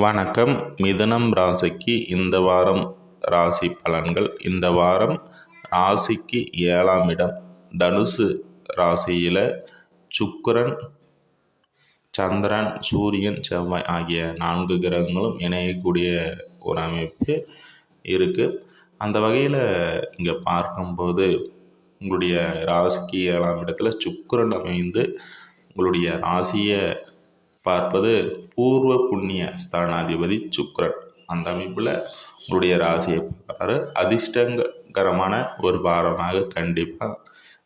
வணக்கம். மிதுனம் ராசிக்கு இந்த வாரம் ராசி பலன்கள். இந்த வாரம் ராசிக்கு 7ஆம் இடம் தனுசு ராசியில் சுக்கிரன், சந்திரன், சூரியன், செவ்வாய் ஆகிய 4 கிரகங்களும் இணையக்கூடிய ஒரு அமைப்பு இருக்குது. அந்த வகையில் இங்கே பார்க்கும்போது உங்களுடைய ராசிக்கு 7ஆம் இடத்துல சுக்கிரன் அமைந்து உங்களுடைய ராசியை பார்ப்பது பூர்வ புண்ணிய ஸ்தானாதிபதி சுக்கிரன். அந்த அமைப்பில் உங்களுடைய ராசியை பார்க்குறாரு. அதிர்ஷ்டகரமான ஒரு வாரமாக கண்டிப்பாக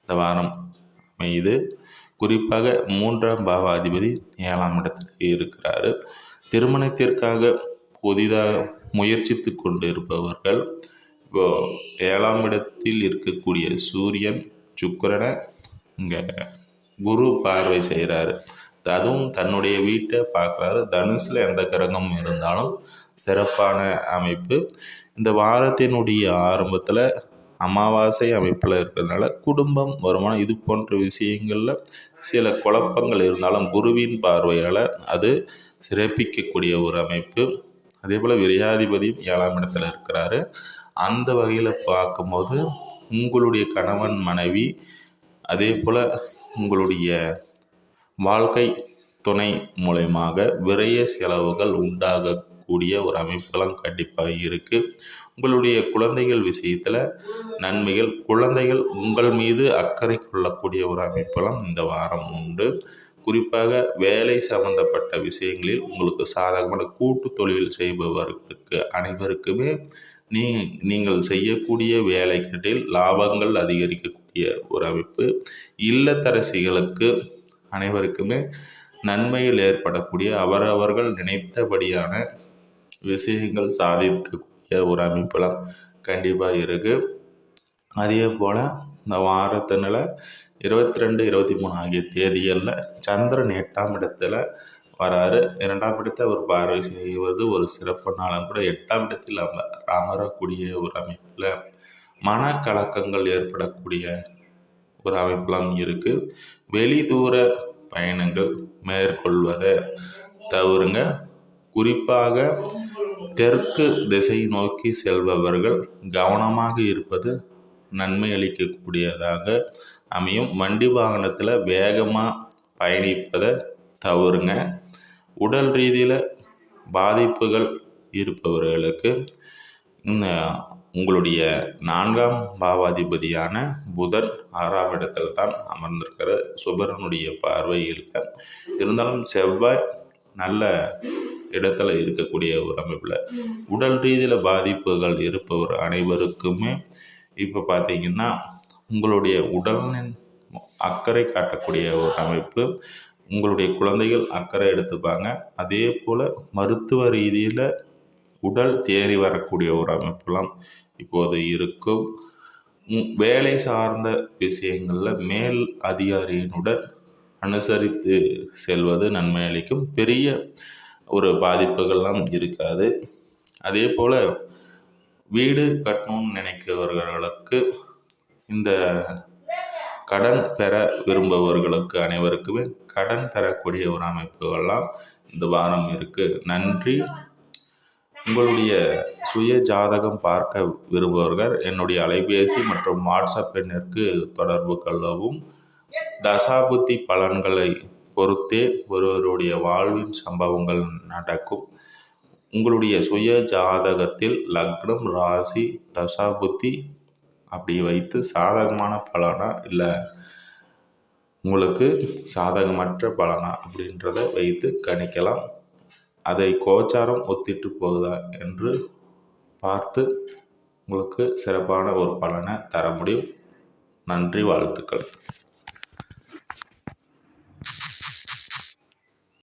இந்த வாரம் அமையுது. குறிப்பாக 3ஆம் பாவாதிபதி 7ஆம் இடத்தில் இருக்கிறாரு. திருமணத்திற்காக புதிதாக முயற்சித்து கொண்டு இருப்பவர்கள் இப்போது 7ஆம் இடத்தில் இருக்கக்கூடிய சூரியன் சுக்கிரனை இங்கே குரு பார்வை செய்கிறாரு. அதுவும் தன்னுடைய வீட்டை பார்க்குறாரு. தனுசில் எந்த கிரகம் இருந்தாலும் சிறப்பான அமைப்பு. இந்த வாரத்தினுடைய ஆரம்பத்தில் அமாவாசை அமைப்பில் இருக்கிறதுனால குடும்பம், வருமானம் இது போன்ற விஷயங்களில் சில குழப்பங்கள் இருந்தாலும் குருவின் பார்வையால் அது சிறப்பிக்கக்கூடிய ஒரு அமைப்பு. அதே போல் விரையாதிபதியும் 7ஆம் இடத்துல இருக்கிறாரு. அந்த வகையில் பார்க்கும்போது உங்களுடைய கணவன், மனைவி, அதே போல் உங்களுடைய வாழ்க்கை துணை மூலமாக விரைய செலவுகள் உண்டாகக்கூடிய ஒரு அமைப்புகளும் கண்டிப்பாக இருக்குது. உங்களுடைய குழந்தைகள் விஷயத்தில் நன்மைகள், குழந்தைகள் உங்கள் மீது அக்கறை கொள்ளக்கூடிய ஒரு அமைப்புகளும் இந்த வாரம் உண்டு. குறிப்பாக வேலை சம்பந்தப்பட்ட விஷயங்களில் உங்களுக்கு சாதகமான கூட்டு தொழில் செய்பவர்களுக்கு அனைவருக்குமே நீங்கள் செய்யக்கூடிய வேலைகளில் லாபங்கள் அதிகரிக்கக்கூடிய ஒரு அமைப்பு. இல்லத்தரசிகளுக்கு அனைவருக்குமே நன்மையில் ஏற்படக்கூடிய அவரவர்கள் நினைத்தபடியான விஷயங்கள் சாதிக்கக்கூடிய ஒரு அமைப்பெல்லாம் கண்டிப்பாக இருக்குது. அதே போல் இந்த வாரத்தினால் 22, 23 ஆகிய தேதிகளில் சந்திரன் 8ஆம் இடத்துல வராரு. 2ஆம் இடத்தை ஒரு பார்வை செய்வது ஒரு சிறப்பு நாளும் கூட. 8ஆம் இடத்தில் அமரக்கூடிய ஒரு அமைப்பில் மனக்கலக்கங்கள் ஏற்படக்கூடிய ஒரு அமைப்பெல்லாம் இருக்குது. வெளிதூர பயணங்கள் மேற்கொள்வதை தவிருங்க. குறிப்பாக தெற்கு திசை நோக்கி செல்பவர்கள் கவனமாக இருப்பது நன்மை அளிக்கக்கூடியதாக அமையும். வண்டி வாகனத்தில் வேகமாக பயணிப்பதை தவிருங்க. உடல் ரீதியில் பாதிப்புகள் இருப்பவர்களுக்கு உங்களுடைய 4ஆம் பாவாதிபதியான புதன் 6ஆம் இடத்தில் தான் அமர்ந்திருக்கிற சுபரனுடைய பார்வையில் இருந்தாலும் செவ்வாய் நல்ல இடத்துல இருக்கக்கூடிய ஒரு அமைப்பில் உடல் ரீதியில் பாதிப்புகள் இருப்பவர் அனைவருக்குமே இப்போ பார்த்தீங்கன்னா உங்களுடைய உடலின் அக்கறை காட்டக்கூடிய ஒரு அமைப்பு. உங்களுடைய குழந்தைகள் அக்கறை எடுத்துப்பாங்க. அதே போல் மருத்துவ ரீதியில் உடல் தேறி வரக்கூடிய ஒரு அமைப்பெல்லாம் இப்போது இருக்கும். வேலை சார்ந்த விஷயங்களில் மேல் அதிகாரியினுடன் அனுசரித்து செல்வது நன்மை அளிக்கும். பெரிய ஒரு பாதிப்புகள்லாம் இருக்காது. அதே போல் வீடு கட்டணும்னு நினைக்கிறவர்களுக்கு, இந்த கடன் பெற விரும்புபவர்களுக்கு அனைவருக்குமே கடன் பெறக்கூடிய ஒரு அமைப்புகள்லாம் இந்த வாரம் இருக்குது. நன்றி. உங்களுடைய சுய ஜாதகம் பார்க்க விரும்புபவர்கள் என்னுடைய அலைபேசி மற்றும் வாட்ஸ்அப் எண்ணிற்கு தொடர்பு கொள்ளவும். தசாபுத்தி பலன்களை பொறுத்தே ஒருவருடைய வாழ்வின் சம்பவங்கள் நடக்கும். உங்களுடைய சுய ஜாதகத்தில் லக்னம், ராசி, தசாபுத்தி அப்படி வைத்து சாதகமான பலனா இல்லை உங்களுக்கு சாதகமற்ற பலனா அப்படின்றத வைத்து கணிக்கலாம். அதை கோச்சாரம் ஒத்திட்டு போகுதா என்று பார்த்து உங்களுக்கு சிறப்பான ஒரு பலனை தர முடியும். நன்றி, வாழ்த்துக்கள்.